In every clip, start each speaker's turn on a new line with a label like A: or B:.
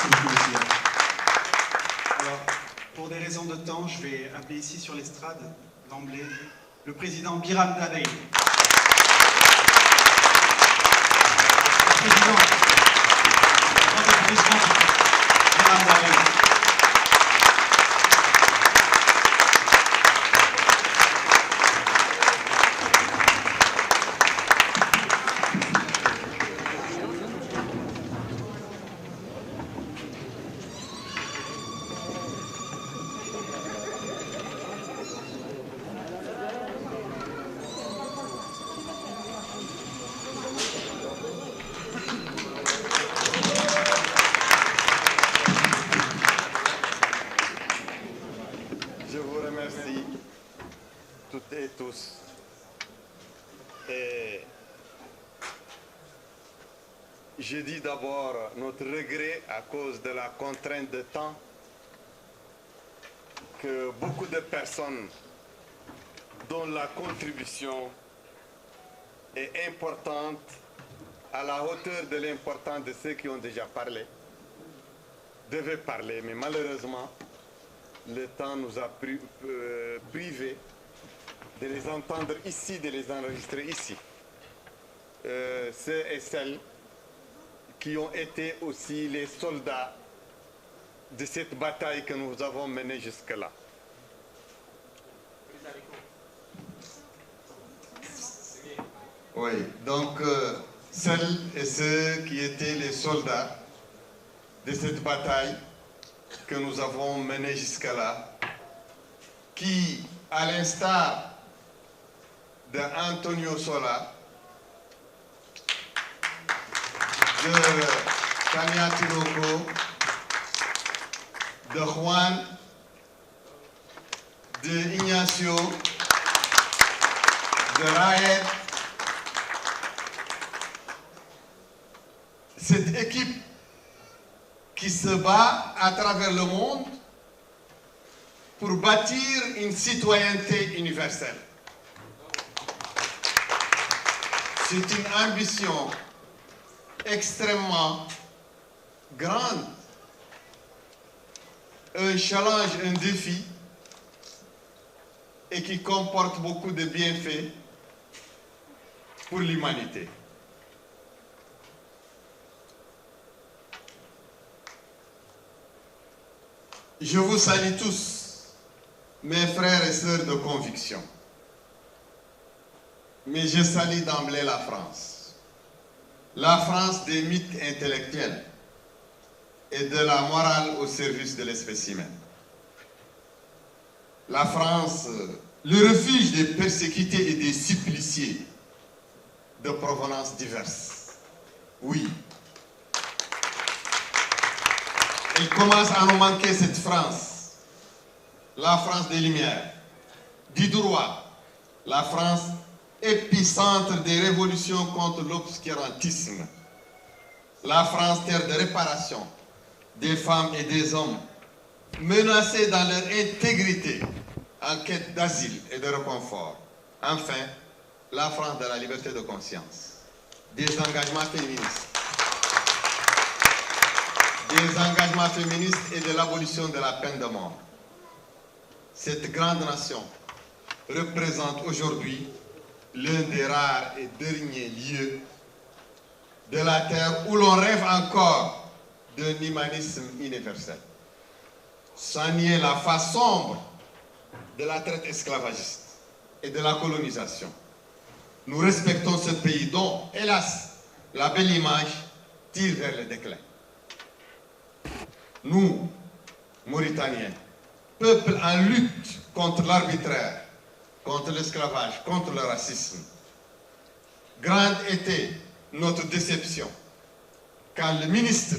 A: beaucoup, monsieur. Alors, pour des raisons de temps, je vais appeler ici sur l'estrade, d'emblée, le président Biram Daveï. Président Biram Daveï.
B: Je vous remercie toutes et tous. Et je dis d'abord notre regret à cause de la contrainte de temps que beaucoup de personnes dont la contribution est importante à la hauteur de l'importance de ceux qui ont déjà parlé devaient parler, mais malheureusement le temps nous a privés de les entendre ici, de les enregistrer ici. Ceux et celles qui ont été aussi les soldats de cette bataille que nous avons menée jusque-là. Oui, donc celles et ceux qui étaient les soldats de cette bataille que nous avons menée jusque-là, qui, à l'instar de Antonio Sola, de Tania Tinoco, de Juan, de Ignacio, de Raed, cette équipe qui se bat à travers le monde pour bâtir une citoyenneté universelle. C'est une ambition extrêmement grande, un challenge, un défi, et qui comporte beaucoup de bienfaits pour l'humanité. Je vous salue tous, mes frères et sœurs de conviction. Mais je salue d'emblée la France. La France des mythes intellectuels et de la morale au service de l'espèce humaine. La France, le refuge des persécutés et des suppliciés de provenance diverses. Oui. Il commence à nous manquer cette France, la France des Lumières, du droit, la France épicentre des révolutions contre l'obscurantisme, la France terre de réparation des femmes et des hommes menacés dans leur intégrité en quête d'asile et de réconfort. Enfin, la France de la liberté de conscience, des engagements féministes. Des engagements féministes et de l'abolition de la peine de mort. Cette grande nation représente aujourd'hui l'un des rares et derniers lieux de la terre où l'on rêve encore d'un humanisme universel. Sans nier la face sombre de la traite esclavagiste et de la colonisation. Nous respectons ce pays dont, hélas, la belle image tire vers le déclin. Nous, Mauritaniens, peuple en lutte contre l'arbitraire, contre l'esclavage, contre le racisme. Grande était notre déception quand le ministre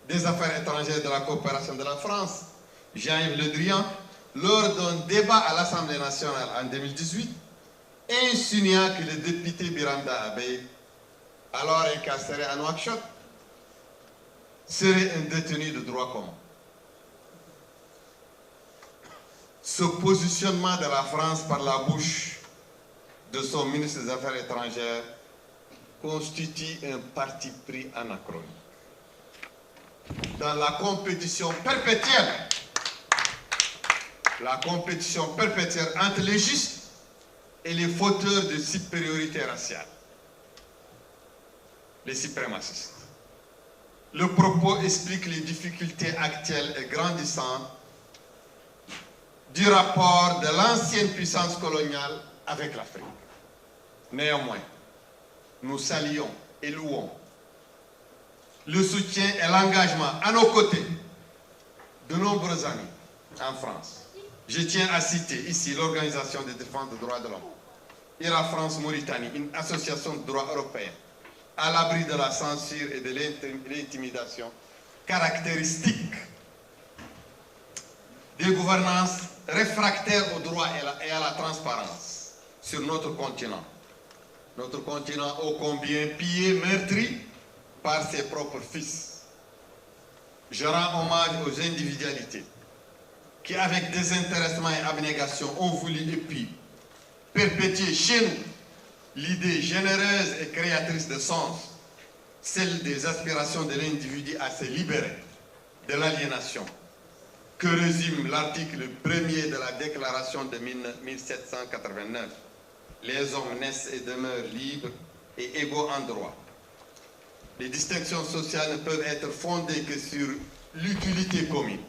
B: des Affaires étrangères et de la coopération de la France, Jean-Yves Le Drian, lors d'un débat à l'Assemblée nationale en 2018, insinuant que le député Biram Daveï, alors incarcéré à Nouakchott, serait un détenu de droit commun. Ce positionnement de la France par la bouche de son ministre des Affaires étrangères constitue un parti pris anachronique. dans la compétition perpétuelle entre les justes et les fauteurs de supériorité raciale, les suprémacistes. Le propos explique les difficultés actuelles et grandissantes du rapport de l'ancienne puissance coloniale avec l'Afrique. Néanmoins, nous saluons et louons le soutien et l'engagement à nos côtés de nombreux amis en France. Je tiens à citer ici l'Organisation de défense des droits de l'homme, IRA France Mauritanie, une association de droit européen à l'abri de la censure et de l'intimidation, caractéristique des gouvernances réfractaires au droit et à la transparence sur notre continent. Notre continent ô combien pillé, meurtri par ses propres fils. Je rends hommage aux individualités qui, avec désintéressement et abnégation, ont voulu et puis perpétuer chez nous l'idée généreuse et créatrice de sens, celle des aspirations de l'individu à se libérer de l'aliénation, que résume l'article 1er de la Déclaration de 1789. Les hommes naissent et demeurent libres et égaux en droit. Les distinctions sociales ne peuvent être fondées que sur l'utilité commune.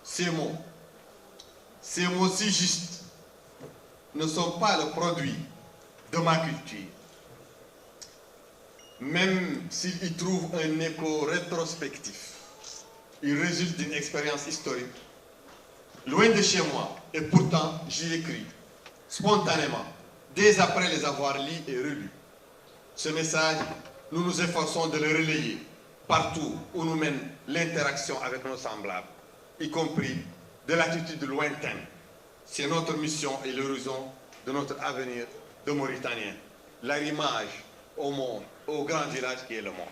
B: Ces mots si justes, ne sont pas le produit de ma culture. Même s'ils y trouvent un écho rétrospectif, ils résultent d'une expérience historique, loin de chez moi, et pourtant j'y écris spontanément, dès après les avoir lus et relus. Ce message, nous nous efforçons de le relayer partout où nous mène l'interaction avec nos semblables, y compris de l'attitude lointaine. C'est notre mission et l'horizon de notre avenir de Mauritaniens. L'arrimage au monde, au grand village qui est le monde.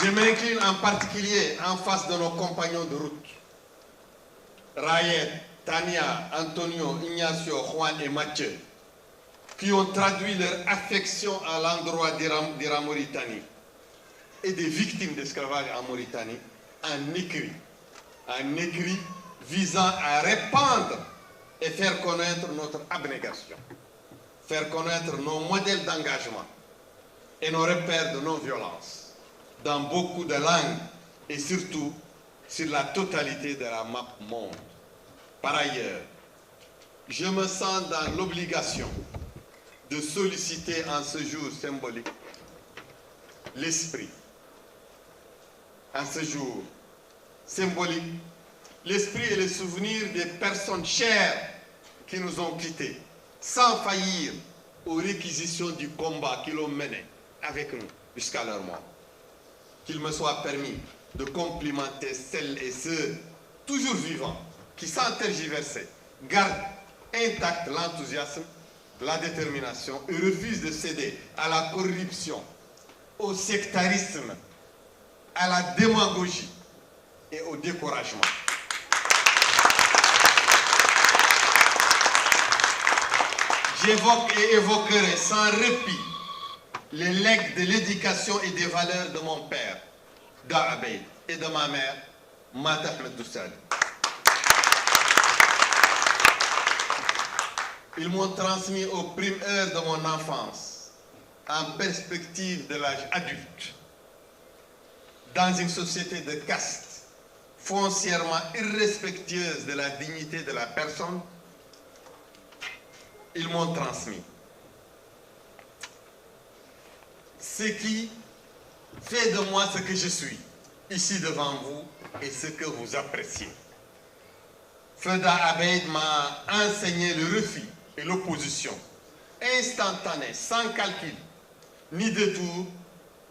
B: Je m'incline en particulier en face de nos compagnons de route. Rayet, Tania, Antonio, Ignacio, Juan et Mathieu, qui ont traduit leur affection à l'endroit d'Ira Mauritanie et des victimes d'esclavage en Mauritanie en écrit visant à répandre et faire connaître notre abnégation, faire connaître nos modèles d'engagement et nos repères de non-violence dans beaucoup de langues et surtout sur la totalité de la map monde. Par ailleurs, je me sens dans l'obligation de solliciter en ce jour symbolique l'esprit. En ce jour symbolique, l'esprit et le souvenir des personnes chères qui nous ont quittés, sans faillir aux réquisitions du combat qu'ils ont mené avec nous jusqu'à leur mort. Qu'il me soit permis de complimenter celles et ceux toujours vivants qui, sans tergiverser, gardent intact l'enthousiasme, la détermination et refusent de céder à la corruption, au sectarisme, à la démagogie et au découragement. J'évoque et évoquerai sans répit les legs de l'éducation et des valeurs de mon père, Da Abeid, et de ma mère, Mata Ahmed Doussali. Ils m'ont transmis aux primes heures de mon enfance, en perspective de l'âge adulte, dans une société de caste, foncièrement irrespectueuse de la dignité de la personne. Ils m'ont transmis ce qui fait de moi ce que je suis, ici devant vous, et ce que vous appréciez. Feda Abeid m'a enseigné le refus et l'opposition, instantanée, sans calcul, ni détour,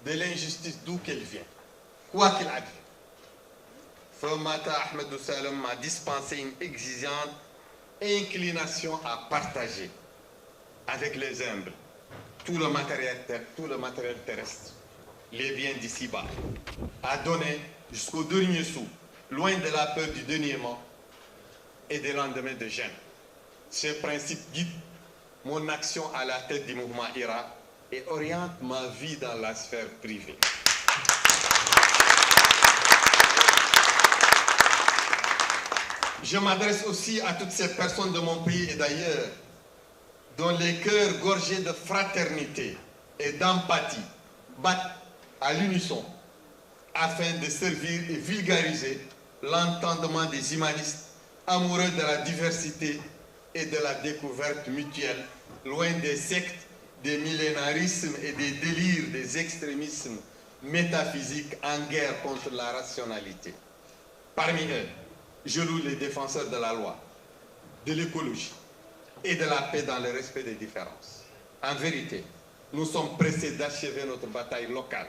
B: de l'injustice d'où qu'elle vient, quoi qu'il arrive. Feu Mata Ahmed Doussali m'a dispensé une exigeante inclination à partager avec les humbles tout le matériel terrestre, les biens d'ici-bas, à donner jusqu'au dernier sou, loin de la peur du déniement et des lendemains de gêne. Ce principe guide mon action à la tête du mouvement IRA et oriente ma vie dans la sphère privée. Je m'adresse aussi à toutes ces personnes de mon pays et d'ailleurs, dont les cœurs gorgés de fraternité et d'empathie battent à l'unisson afin de servir et vulgariser l'entendement des humanistes amoureux de la diversité et de la découverte mutuelle, loin des sectes, des millénarismes et des délires des extrémismes métaphysiques en guerre contre la rationalité. Parmi eux, je loue les défenseurs de la loi, de l'écologie et de la paix dans le respect des différences. En vérité, nous sommes pressés d'achever notre bataille locale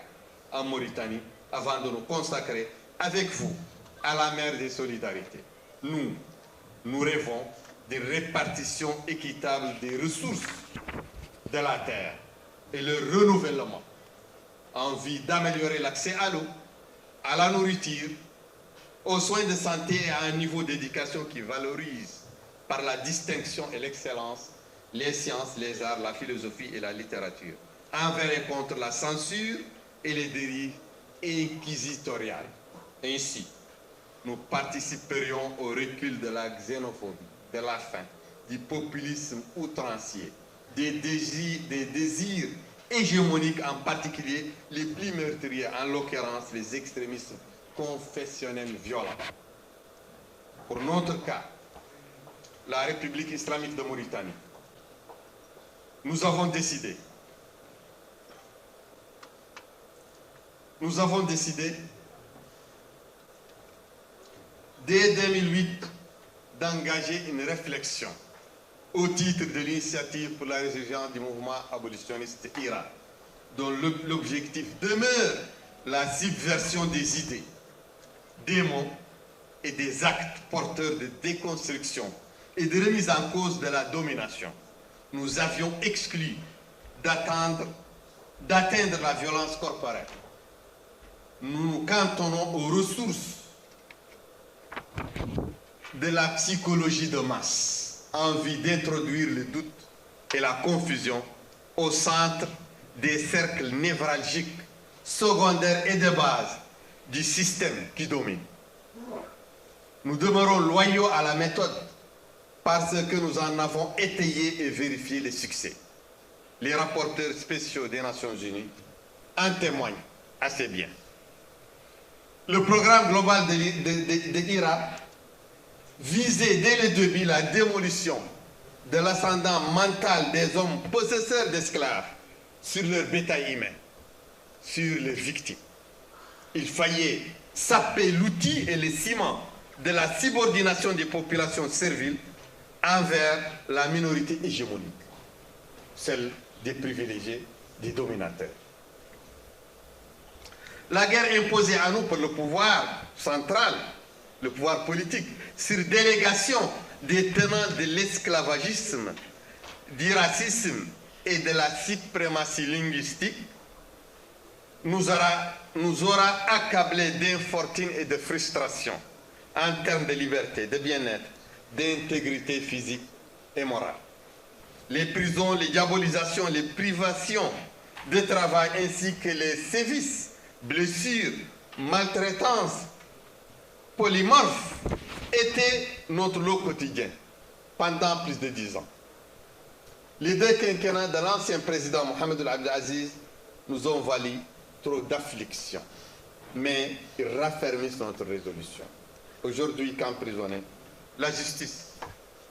B: en Mauritanie avant de nous consacrer avec vous à la mer des solidarités. Nous rêvons d'une répartition équitable des ressources de la terre et leur renouvellement en vue d'améliorer l'accès à l'eau, à la nourriture, aux soins de santé et à un niveau d'éducation qui valorise par la distinction et l'excellence les sciences, les arts, la philosophie et la littérature, envers et contre la censure et les dérives inquisitoriales. Ainsi, nous participerions au recul de la xénophobie, de la faim, du populisme outrancier, des désirs hégémoniques, en particulier les plus meurtriers, en l'occurrence les extrémismes confessionnels violents. Pour notre cas, la République islamique de Mauritanie, nous avons décidé dès 2008 d'engager une réflexion au titre de l'initiative pour la résurgence du mouvement abolitionniste IRA, dont l'objectif demeure la subversion des idées, des mots et des actes porteurs de déconstruction et de remise en cause de la domination. Nous avions exclu d'atteindre la violence corporelle. Nous nous cantonnons aux ressources de la psychologie de masse en vue d'introduire le doute et la confusion au centre des cercles névralgiques, secondaires et de base du système qui domine. Nous demeurons loyaux à la méthode parce que nous en avons étayé et vérifié les succès. Les rapporteurs spéciaux des Nations Unies en témoignent assez bien. Le programme global de l'IRA visait dès le début la démolition de l'ascendant mental des hommes possesseurs d'esclaves sur leur bétail humain, sur les victimes. Il fallait saper l'outil et le ciment de la subordination des populations serviles envers la minorité hégémonique, celle des privilégiés, des dominateurs. La guerre imposée à nous par le pouvoir central, le pouvoir politique, sur délégation des tenants de l'esclavagisme, du racisme et de la suprématie linguistique, nous aura accablés d'infortune et de frustration en termes de liberté, de bien-être, d'intégrité physique et morale. Les prisons, les diabolisations, les privations de travail ainsi que les sévices, blessures, maltraitances, polymorphes étaient notre lot quotidien pendant plus de 10 ans. Les deux quinquennats de l'ancien président Mohamed Abdel Aziz nous ont valu trop d'affliction, mais ils raffermissent notre résolution. Aujourd'hui, qu'emprisonné, la justice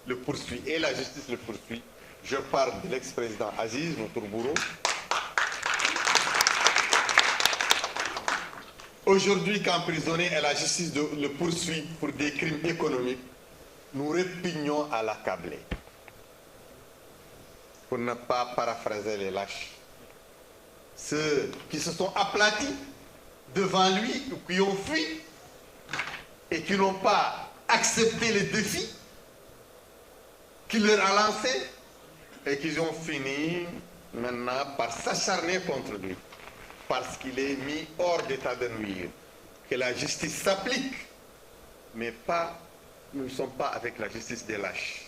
B: le poursuit et la justice le poursuit. Je parle de l'ex-président Aziz, notre bourreau. Aujourd'hui, qu'emprisonné et la justice le poursuit pour des crimes économiques, nous répugnons à l'accabler. Pour ne pas paraphraser les lâches. Ceux qui se sont aplatis devant lui, ou qui ont fui, et qui n'ont pas accepté les défis qu'il leur a lancés, et qui ont fini maintenant par s'acharner contre lui, parce qu'il est mis hors d'état de nuire. Que la justice s'applique, mais pas, nous ne sommes pas avec la justice des lâches.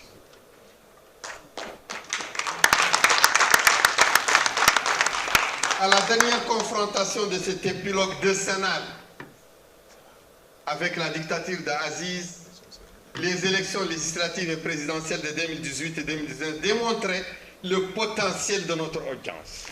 B: à la dernière confrontation de cet épilogue décennal avec la dictature d'Aziz, les élections législatives et présidentielles de 2018 et 2019 démontraient le potentiel de notre audience.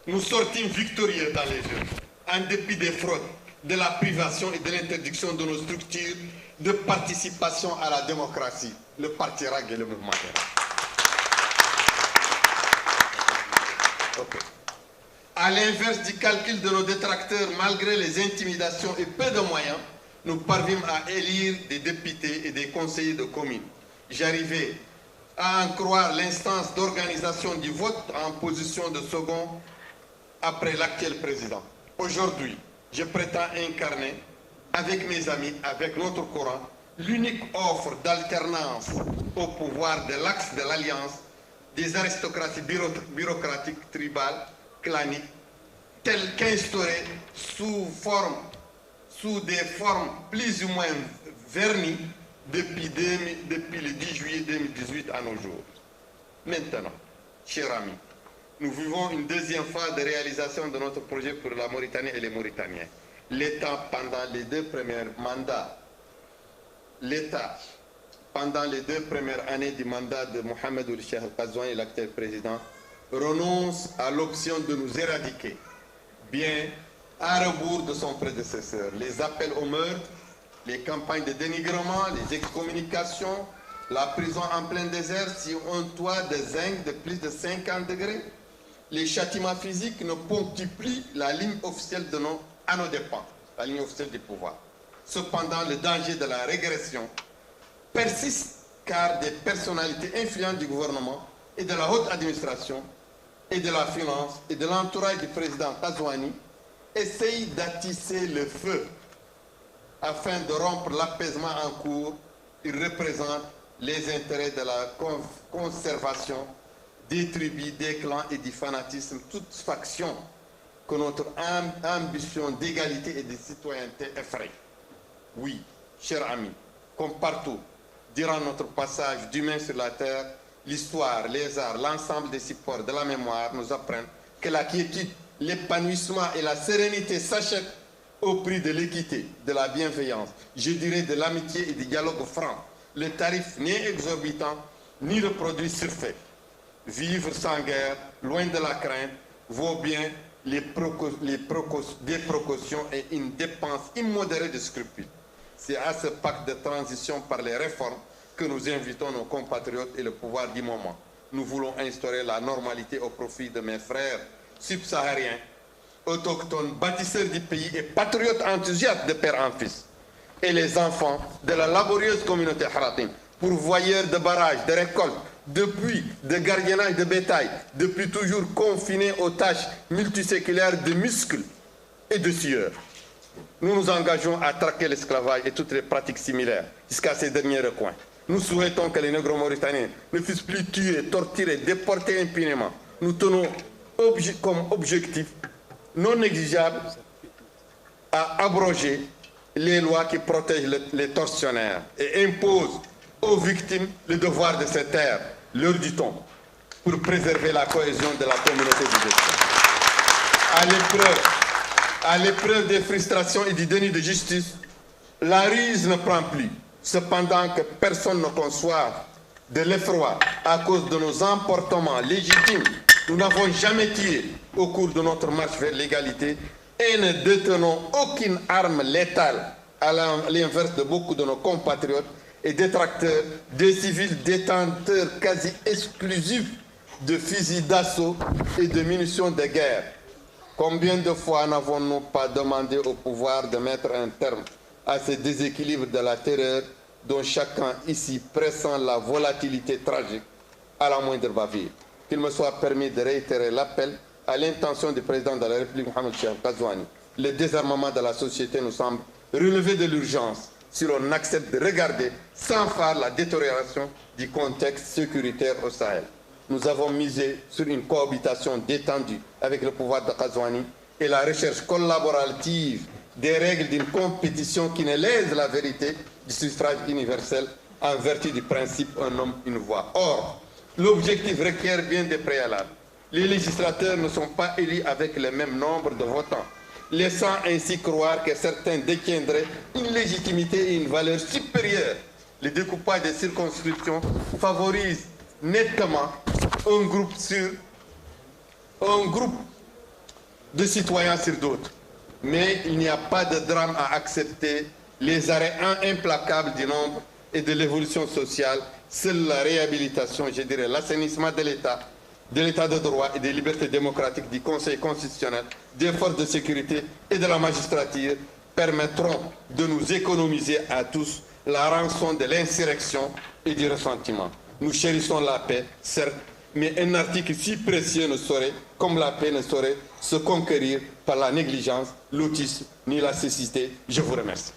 B: Nous sortîmes victorieux dans les jeux, en dépit des fraudes, de la privation et de l'interdiction de nos structures de participation à la démocratie, le Parti RAG et le mouvement RAG. Okay. À l'inverse du calcul de nos détracteurs, malgré les intimidations et peu de moyens, nous parvînmes à élire des députés et des conseillers de communes. J'arrivais à en croire l'instance d'organisation du vote en position de second après l'actuel président. Aujourd'hui, je prétends incarner, avec mes amis, avec notre courant, l'unique offre d'alternance au pouvoir de l'axe de l'alliance des aristocraties bureaucratiques, tribales, claniques, telles qu'instaurées sous des formes plus ou moins vernies depuis le 10 juillet 2018 à nos jours. Maintenant, chers amis, nous vivons une deuxième phase de réalisation de notre projet pour la Mauritanie et les Mauritaniens. L'État, pendant les deux premiers mandats, pendant les 2 premières années du mandat de Mohamed Ould Cheikh Al-Ghazouani, l'actuel président, renonce à l'option de nous éradiquer, bien à rebours de son prédécesseur. Les appels au meurtre, les campagnes de dénigrement, les excommunications, la prison en plein désert sur un toit de zinc de plus de 50 degrés, les châtiments physiques ne ponctuent plus la ligne officielle à nos dépens, la ligne officielle du pouvoir. Cependant, le danger de la régression persiste car des personnalités influentes du gouvernement et de la haute administration et de la finance et de l'entourage du président Ghazouani essayent d'attiser le feu afin de rompre l'apaisement en cours. Ils représentent les intérêts de la conservation des tribus, des clans et du fanatisme, toute faction que notre ambition d'égalité et de citoyenneté effraie. Oui, chers amis, comme partout, durant notre passage d'humain sur la terre, l'histoire, les arts, l'ensemble des supports de la mémoire nous apprennent que la quiétude, l'épanouissement et la sérénité s'achètent au prix de l'équité, de la bienveillance, je dirais de l'amitié et du dialogue franc. Le tarif n'est exorbitant, ni le produit surfait. Vivre sans guerre, loin de la crainte, vaut bien des précautions et une dépense immodérée de scrupules. C'est à ce pacte de transition par les réformes que nous invitons nos compatriotes et le pouvoir du moment. Nous voulons instaurer la normalité au profit de mes frères subsahariens, autochtones, bâtisseurs du pays et patriotes enthousiastes de père en fils, et les enfants de la laborieuse communauté Haratin, pourvoyeurs de barrages, de récoltes, de puits, de gardiennage de bétail, depuis toujours confinés aux tâches multiséculaires de muscles et de sueur. Nous nous engageons à traquer l'esclavage et toutes les pratiques similaires jusqu'à ces derniers recoins. Nous souhaitons que les négro-mauritaniens ne fussent plus tués, torturés, déportés impunément. Nous tenons comme objectif non négligeable à abroger les lois qui protègent les tortionnaires et imposent aux victimes le devoir de se taire, leur dit-on, pour préserver la cohésion de la communauté du destin. À l'épreuve des frustrations et du déni de justice, la ruse ne prend plus. Cependant que personne ne conçoive de l'effroi à cause de nos emportements légitimes, nous n'avons jamais tué au cours de notre marche vers l'égalité et ne détenons aucune arme létale, à l'inverse de beaucoup de nos compatriotes et détracteurs, des civils détenteurs quasi exclusifs de fusils d'assaut et de munitions de guerre. Combien de fois n'avons-nous pas demandé au pouvoir de mettre un terme à ce déséquilibre de la terreur dont chacun ici pressent la volatilité tragique à la moindre bavure? Qu'il me soit permis de réitérer l'appel à l'intention du président de la République, Mohamed Cheikh Ghazouani. Le désarmement de la société nous semble relever de l'urgence si l'on accepte de regarder sans phare la détérioration du contexte sécuritaire au Sahel. Nous avons misé sur une cohabitation détendue avec le pouvoir de Ghazouani et la recherche collaborative des règles d'une compétition qui ne lèse la vérité du suffrage universel en vertu du principe un homme, une voix. Or, l'objectif requiert bien des préalables. les législateurs ne sont pas élus avec le même nombre de votants, laissant ainsi croire que certains détiendraient une légitimité et une valeur supérieure. Le découpage des circonscriptions favorise nettement un groupe de citoyens sur d'autres. Mais il n'y a pas de drame à accepter les arrêts implacables du nombre et de l'évolution sociale. Seule la réhabilitation, je dirais l'assainissement de l'État de droit et des libertés démocratiques du Conseil constitutionnel, des forces de sécurité et de la magistrature permettront de nous économiser à tous la rançon de l'insurrection et du ressentiment. Nous chérissons la paix, certes, mais un article si précieux ne saurait, comme la paix, ne saurait se conquérir par la négligence, l'autisme ni la cécité. Je vous remercie.